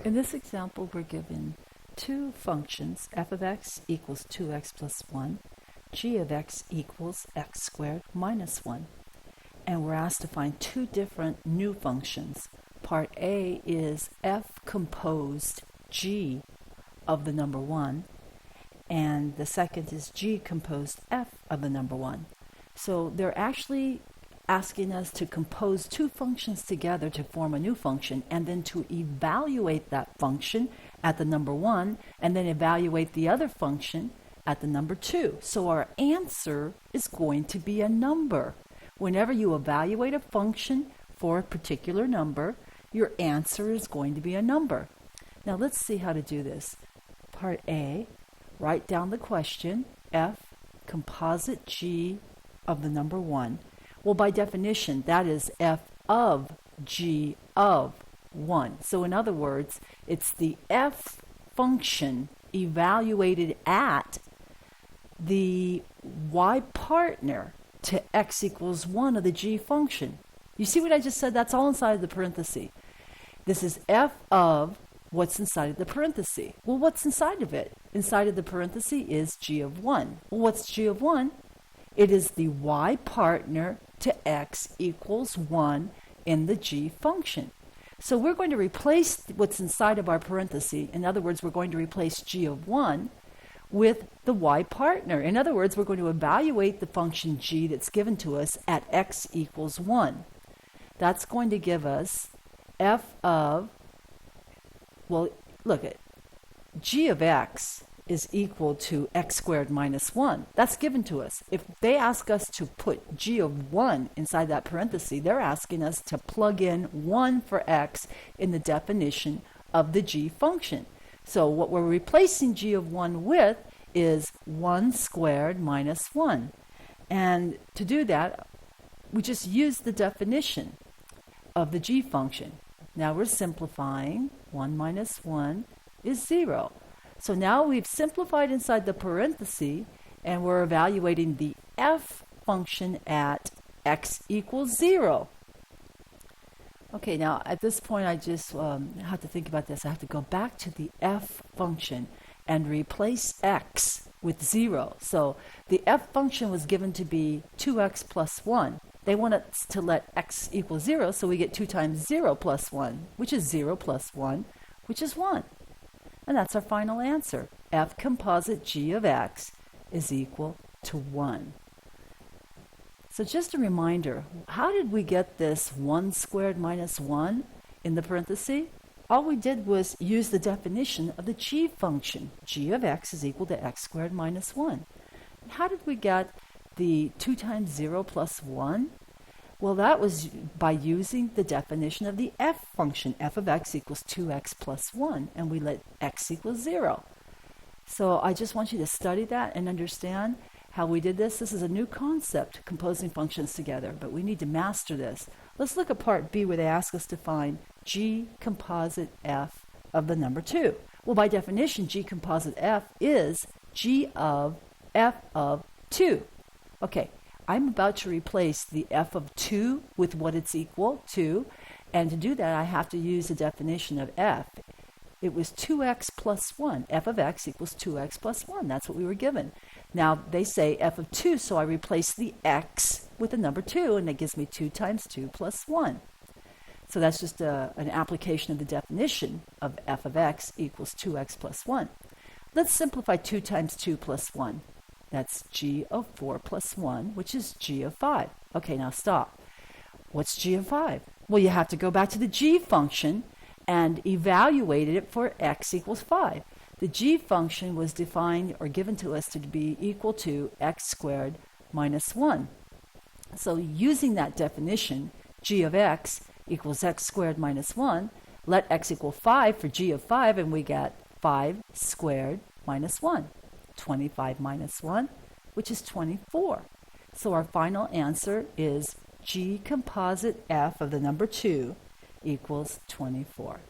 In this example, we're given two functions, f of x equals 2x plus 1, g of x equals x squared minus 1. And we're asked to find two different new functions. Part A is f composed g of the number 1, and the second is g composed f of the number 1. So they're actually asking us to compose two functions together to form a new function, and then to evaluate that function at the number 1, and then evaluate the other function at the number 2. So our answer is going to be a number. Whenever you evaluate a function for a particular number, your answer is going to be a number. Now let's see how to do this. Part A, write down the question, f composite g of the number 1. Well, by definition, that is f of g of 1. So in other words, it's the f function evaluated at the y partner to x equals 1 of the g function. You see what I just said? That's all inside of the parenthesis. This is f of what's inside of the parenthesis. Well, what's inside of it? Inside of the parenthesis is g of 1. Well, what's g of 1? It is the y partner to x equals 1 in the g function. So we're going to replace what's inside of our parenthesis. In other words, we're going to replace g of 1 with the y partner. In other words, we're going to evaluate the function g that's given to us at x equals 1. That's going to give us f of, well, look at g of x is equal to x squared minus 1. That's given to us. If they ask us to put g of 1 inside that parenthesis, they're asking us to plug in 1 for x in the definition of the g function. So what we're replacing g of 1 with is 1 squared minus 1. And to do that, we just use the definition of the g function. Now we're simplifying. 1 minus 1 is 0. So now we've simplified inside the parenthesis, and we're evaluating the f function at x equals 0. Okay, now at this point I just have to think about this. I have to go back to the f function and replace x with 0. So the f function was given to be 2x plus 1. They want us to let x equal 0, so we get 2 times 0 plus 1, which is 0 plus 1, which is 1. And that's our final answer. F composite g of x is equal to 1. So just a reminder, how did we get this 1 squared minus 1 in the parenthesis? All we did was use the definition of the g function. G of x is equal to x squared minus 1. And how did we get the 2 times 0 plus 1? Well, that was by using the definition of the f function. F of x equals 2x plus 1, and we let x equal 0. So I just want you to study that and understand how we did this. This is a new concept, composing functions together, but we need to master this. Let's look at part B, where they ask us to find g composite f of the number 2. Well, by definition, g composite f is g of f of 2. Okay. I'm about to replace the f of 2 with what it's equal to, and to do that I have to use the definition of f. It was 2x plus 1. F of x equals 2x plus 1. That's what we were given. Now they say f of 2, so I replace the x with the number 2, and that gives me 2 times 2 plus 1. So that's just an application of the definition of f of x equals 2x plus 1. Let's simplify 2 times 2 plus 1. That's g of 4 plus 1, which is g of 5. Okay, now stop. What's g of 5? Well, you have to go back to the g function and evaluate it for x equals 5. The g function was defined or given to us to be equal to x squared minus 1. So using that definition, g of x equals x squared minus 1, let x equal 5 for g of 5, and we get 5 squared minus 1. 25 minus 1, which is 24. So our final answer is g composite f of the number 2 equals 24.